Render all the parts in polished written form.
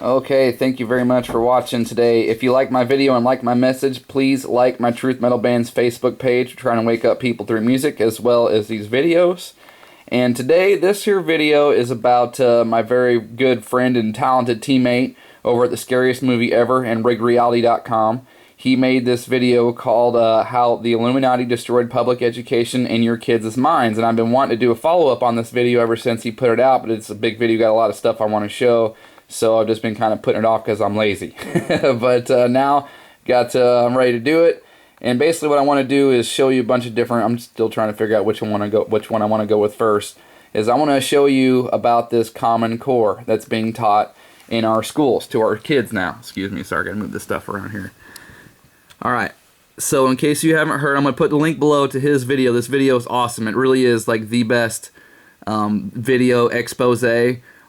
Okay, thank you very much for watching today. If you like my video and like my message, please like my Truth Metal Band's Facebook page. We're trying to wake up people through music as well as these videos. And today, this here video is about my very good friend and talented teammate over at the Scariest Movie Ever and RigReality.com. He made this video called How the Illuminati Destroyed Public Education in Your Kids' Minds. And I've been wanting to do a follow-up on this video ever since he put it out, but it's a big video, got a lot of stuff I want to show. So I've just been kind of putting it off because I'm lazy. But now I'm ready to do it. And basically what I want to do is show you a bunch of different, I'm still trying to figure out which one I want to go with first, is I want to show you about this Common Core that's being taught in our schools to our kids now. Excuse me, sorry, I gotta move this stuff around here. Alright, so in case you haven't heard, I'm going to put the link below to his video. This video is awesome. It really is like the best video expose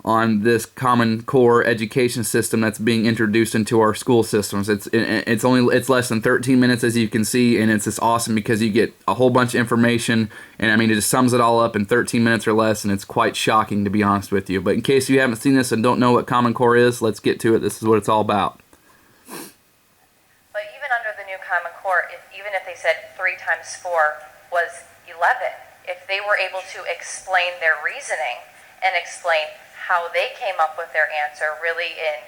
on this Common Core education system that's being introduced into our school systems. It's less than 13 minutes, as you can see, and it's just awesome because you get a whole bunch of information, and I mean it just sums it all up in 13 minutes or less, and it's quite shocking, to be honest with you. But in case you haven't seen this and don't know what Common Core is, let's get to it. This is what it's all about. But even under the new Common Core, even if they said 3 times 4 was 11, if they were able to explain their reasoning and explain how they came up with their answer really in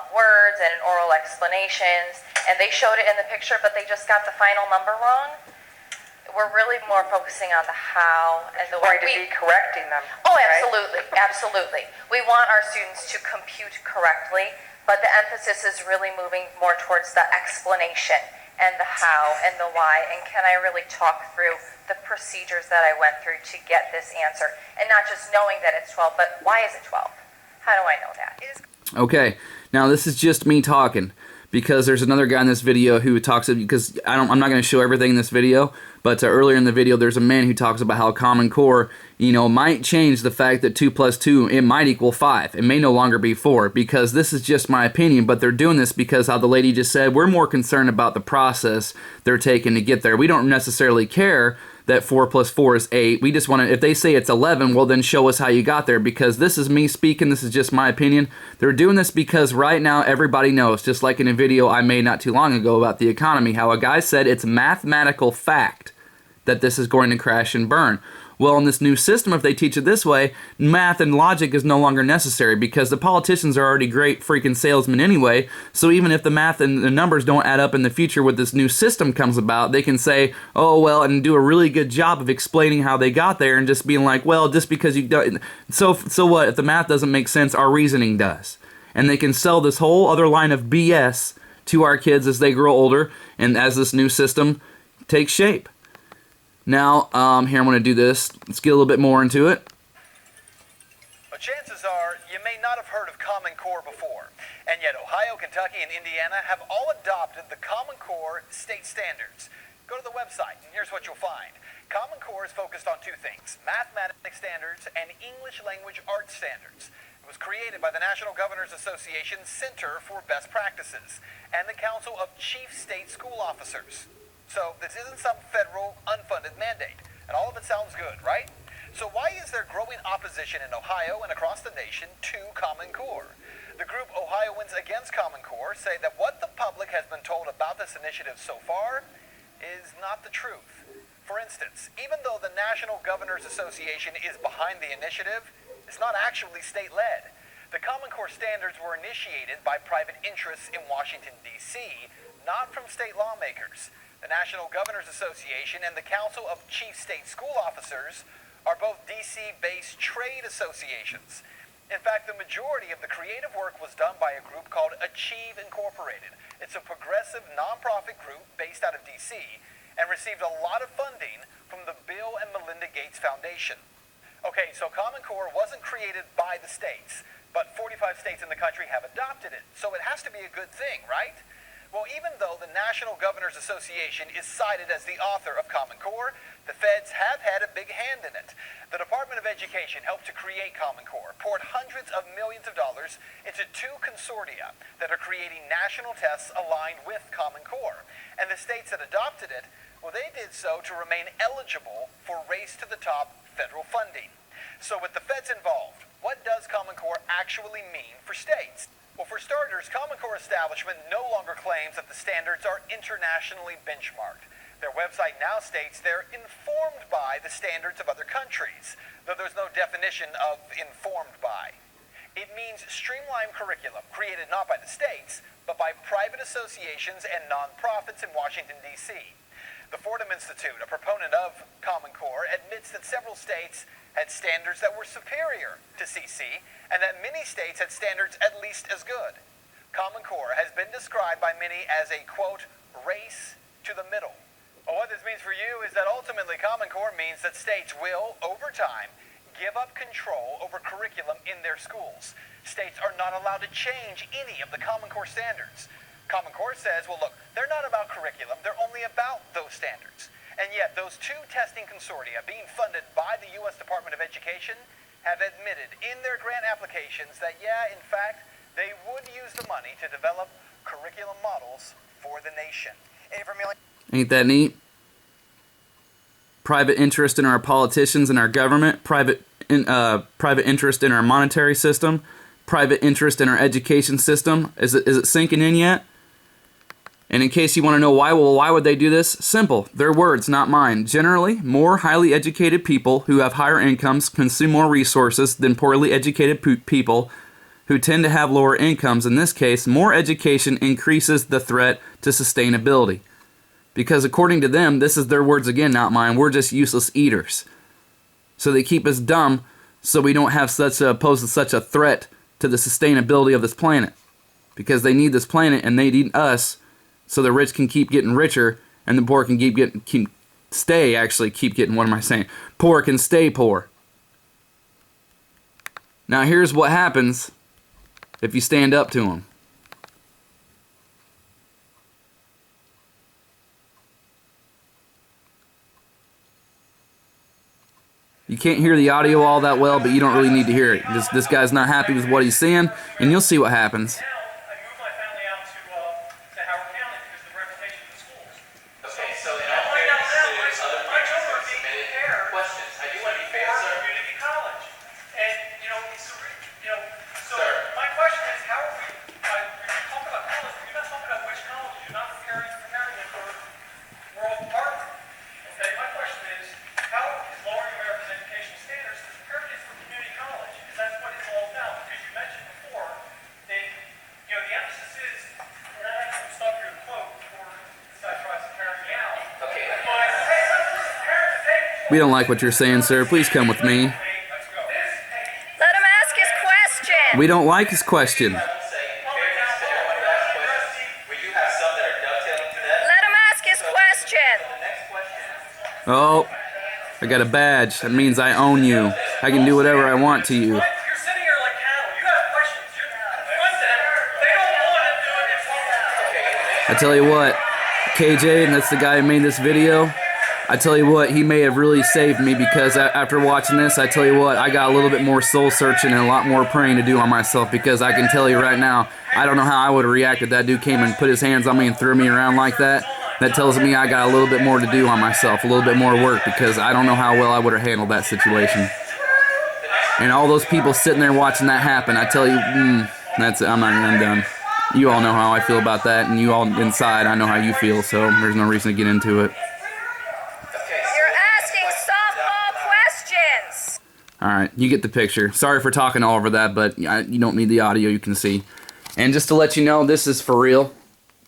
words and in oral explanations, and they showed it in the picture but they just got the final number wrong, we're really more focusing on the how and the way to be correcting them. Oh, absolutely, right? Absolutely. We want our students to compute correctly, but the emphasis is really moving more towards the explanation and the how and the why, and can I really talk through the procedures that I went through to get this answer, and not just knowing that it's 12, but why is it 12? How do I know that? Okay, now this is just me talking, because there's another guy in this video who talks, because I'm not going to show everything in this video, but earlier in the video there's a man who talks about how Common Core, might change the fact that 2 plus 2, it might equal 5. It may no longer be 4, because this is just my opinion, but they're doing this because, how the lady just said, we're more concerned about the process they're taking to get there. We don't necessarily care that 4 plus 4 is 8. We just want to, if they say it's 11, well then show us how you got there, because this is me speaking, this is just my opinion. They're doing this because right now everybody knows, just like in a video I made not too long ago about the economy, how a guy said it's mathematical fact that this is going to crash and burn. Well, in this new system, if they teach it this way, math and logic is no longer necessary, because the politicians are already great freaking salesmen anyway, so even if the math and the numbers don't add up in the future when this new system comes about, they can say, oh, well, and do a really good job of explaining how they got there, and just being like, well, just because you don't, so what, if the math doesn't make sense, our reasoning does. And they can sell this whole other line of BS to our kids as they grow older, and as this new system takes shape. Now, here I'm going to do this. Let's get a little bit more into it. But chances are you may not have heard of Common Core before, and yet Ohio, Kentucky, and Indiana have all adopted the Common Core state standards. Go to the website, and here's what you'll find. Common Core is focused on 2 things: mathematics standards and English language arts standards. It was created by the National Governors Association Center for Best Practices and the Council of Chief State School Officers. So this isn't some federal unfunded mandate, and all of it sounds good, right? So why is there growing opposition in Ohio and across the nation to Common Core? The group Ohioans Against Common Core say that what the public has been told about this initiative so far is not the truth. For instance, even though the National Governors Association is behind the initiative, it's not actually state-led. The Common Core standards were initiated by private interests in Washington, D.C., not from state lawmakers. The National Governors Association and the Council of Chief State School Officers are both D.C.-based trade associations. In fact, the majority of the creative work was done by a group called Achieve Incorporated. It's a progressive nonprofit group based out of D.C. and received a lot of funding from the Bill and Melinda Gates Foundation. Okay, so Common Core wasn't created by the states, but 45 states in the country have adopted it, so it has to be a good thing, right? Well, even though the National Governors Association is cited as the author of Common Core, the feds have had a big hand in it. The Department of Education helped to create Common Core, poured hundreds of millions of dollars into 2 consortia that are creating national tests aligned with Common Core. And the states that adopted it, well, they did so to remain eligible for race to the top federal funding. So with the feds involved, What does Common Core actually mean for states? Well, for starters, Common Core establishment no longer claims that the standards are internationally benchmarked. Their website now states they're informed by the standards of other countries, though there's no definition of informed by. It means streamlined curriculum created not by the states, but by private associations and nonprofits in Washington, D.C. The Fordham Institute, a proponent of Common Core, admits that several states had standards that were superior to CC, and that many states had standards at least as good. Common Core has been described by many as a, quote, race to the middle. Well, what this means for you is that ultimately Common Core means that states will, over time, give up control over curriculum in their schools. States are not allowed to change any of the Common Core standards. Common Core says, well, look, they're not about curriculum, they're only about those standards. And yet, those two testing consortia being funded by the U.S. Department of Education have admitted in their grant applications that, yeah, in fact, they would use the money to develop curriculum models for the nation. Ain't that neat? Private interest in our politicians and our government, private interest in our monetary system, private interest in our education system. Is it sinking in yet? And in case you want to know why, well, why would they do this? Simple. Their words, not mine. Generally, more highly educated people who have higher incomes consume more resources than poorly educated people who tend to have lower incomes. In this case, more education increases the threat to sustainability. Because according to them, this is their words again, not mine, we're just useless eaters. So they keep us dumb so we don't have pose such a threat to the sustainability of this planet. Because they need this planet and they need us so the rich can keep getting richer and the poor can keep getting poor can stay poor. Now here's what happens if you stand up to them. You can't hear the audio all that well, but you don't really need to hear it. This guy's not happy with what he's saying, and you'll see what happens. We don't like what you're saying, sir. Please come with me. Let him ask his question. We don't like his question. Let him ask his question. Oh, I got a badge. That means I own you. I can do whatever I want to you. I tell you what, KJ, and that's the guy who made this video, I tell you what, he may have really saved me, because after watching this, I tell you what, I got a little bit more soul searching and a lot more praying to do on myself, because I can tell you right now, I don't know how I would have reacted. That dude came and put his hands on me and threw me around like that. That tells me I got a little bit more to do on myself, a little bit more work, because I don't know how well I would have handled that situation. And all those people sitting there watching that happen, I tell you, I'm done. You all know how I feel about that, and you all inside, I know how you feel, so there's no reason to get into it. Alright, you get the picture. Sorry for talking all over that, but you don't need the audio, you can see. And just to let you know, this is for real.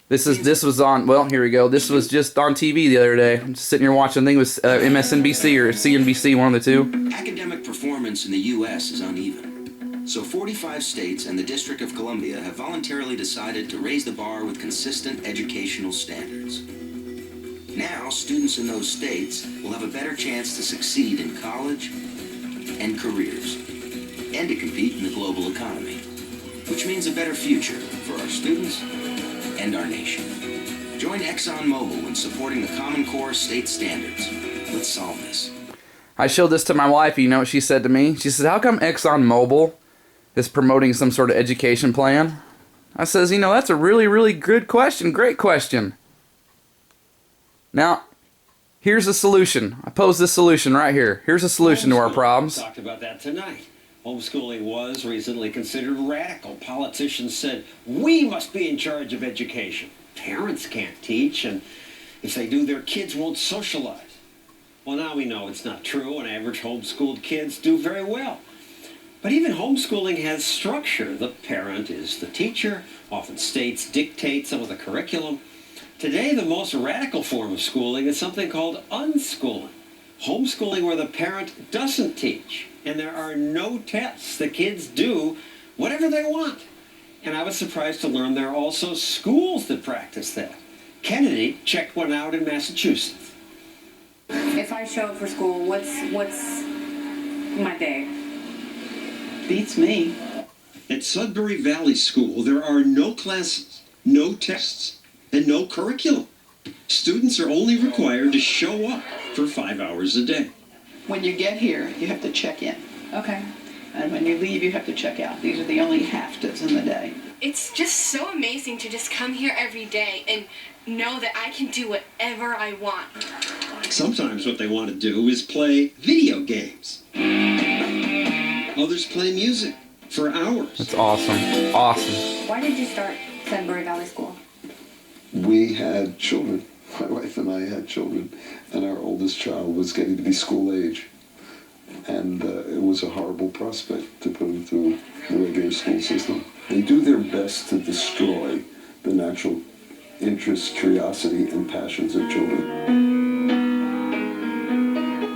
This was on, well, here we go. This was just on TV the other day. I'm just sitting here watching, I think it was MSNBC or CNBC, one of the two. Academic performance in the U.S. is uneven. So 45 states and the District of Columbia have voluntarily decided to raise the bar with consistent educational standards. Now, students in those states will have a better chance to succeed in college and careers, and to compete in the global economy, which means a better future for our students and our nation. Join ExxonMobil in supporting the Common Core state standards. Let's solve this. I showed this to my wife. You know what she said to me? She said, how come ExxonMobil is promoting some sort of education plan? I says, you know, that's a really, really good question. Great question. Now, here's a solution. I pose this solution right here. Here's a solution to our problems. Talked about that tonight. Homeschooling was recently considered radical. Politicians said, we must be in charge of education. Parents can't teach, and if they do, their kids won't socialize. Well, now we know it's not true, and average homeschooled kids do very well. But even homeschooling has structure. The parent is the teacher, often states dictate some of the curriculum. Today, the most radical form of schooling is something called unschooling. Homeschooling where the parent doesn't teach, and there are no tests. The kids do whatever they want. And I was surprised to learn there are also schools that practice that. Kennedy checked one out in Massachusetts. If I show up for school, what's my day? Beats me. At Sudbury Valley School, there are no classes, no tests, and no curriculum. Students are only required to show up for 5 hours a day. When you get here, you have to check in. Okay. And when you leave, you have to check out. These are the only half-days in the day. It's just so amazing to just come here every day and know that I can do whatever I want. Sometimes what they want to do is play video games. Others play music for hours. That's awesome. Awesome. Why did you start Sudbury Valley School? We had children. My wife and I had children, and our oldest child was getting to be school age. And it was a horrible prospect to put them through the regular school system. They do their best to destroy the natural interests, curiosity, and passions of children.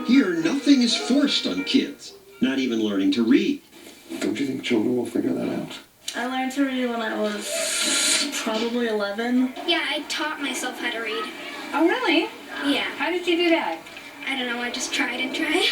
Here, nothing is forced on kids, not even learning to read. Don't you think children will figure that out? I learned to read when I was probably 11. Yeah, I taught myself how to read. Oh, really? Yeah. How did you do that? I don't know, I just tried and tried.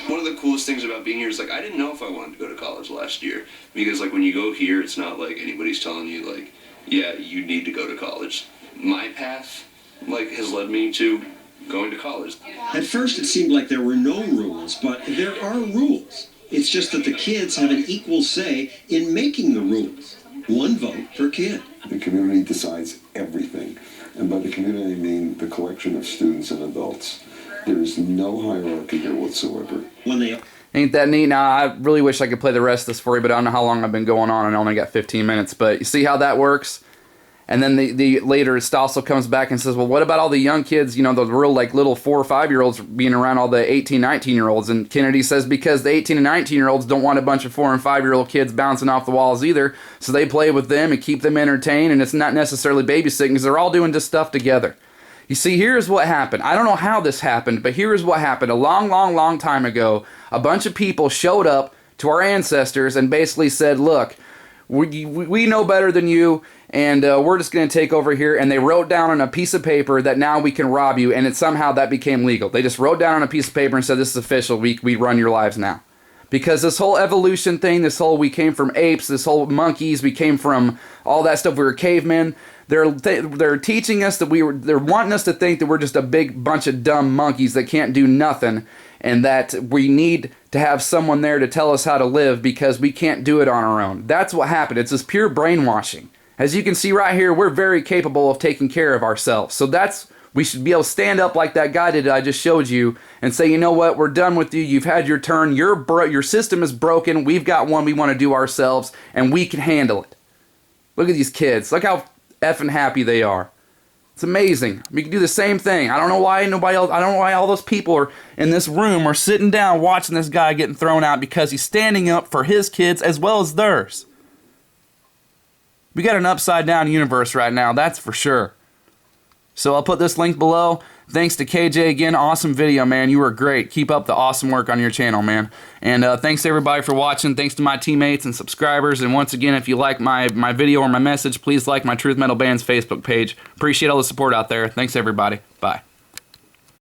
One of the coolest things about being here is, like, I didn't know if I wanted to go to college last year. Because, like, when you go here, it's not like anybody's telling you, like, yeah, you need to go to college. My path, like, has led me to going to college. At first, it seemed like there were no rules, but there are rules. It's just that the kids have an equal say in making the rules. One vote per kid. The community decides everything. And by the community, I mean the collection of students and adults. There is no hierarchy here whatsoever. When they Ain't that neat? Now, I really wish I could play the rest of this for you, but I don't know how long I've been going on, and I only got 15 minutes. But you see how that works? And then the later Stossel comes back and says, well, what about all the young kids, you know, the real, like, little 4 or 5-year-olds being around all the 18, 19-year-olds? And Kennedy says because the 18 and 19-year-olds don't want a bunch of 4 and 5-year-old kids bouncing off the walls either, so they play with them and keep them entertained, and it's not necessarily babysitting because they're all doing this stuff together. You see, here's what happened. I don't know how this happened, but here's what happened. A long, long, long time ago, a bunch of people showed up to our ancestors and basically said, look, we know better than you, and we're just going to take over here. And they wrote down on a piece of paper that now we can rob you, and somehow that became legal. They just wrote down on a piece of paper and said, this is official. We run your lives now. Because this whole evolution thing, this whole we came from apes, this whole monkeys, we came from all that stuff, we were cavemen. They're teaching us that they're wanting us to think that we're just a big bunch of dumb monkeys that can't do nothing, and that we need to have someone there to tell us how to live because we can't do it on our own. That's what happened. It's this pure brainwashing. As you can see right here, we're very capable of taking care of ourselves. So we should be able to stand up like that guy did I just showed you and say, you know what, we're done with you. You've had your turn. Your system is broken. We've got one we want to do ourselves, and we can handle it. Look at these kids. Look how effing happy they are. It's amazing. We can do the same thing. I don't know why nobody else, I don't know why all those people are in this room are sitting down watching this guy getting thrown out because he's standing up for his kids as well as theirs. We got an upside down universe right now, that's for sure. So I'll put this link below. Thanks to KJ again. Awesome video, man. You were great. Keep up the awesome work on your channel, man. And thanks to everybody for watching. Thanks to my teammates and subscribers. And once again, if you like my video or my message, please like my Truth Metal Band's Facebook page. Appreciate all the support out there. Thanks, everybody. Bye.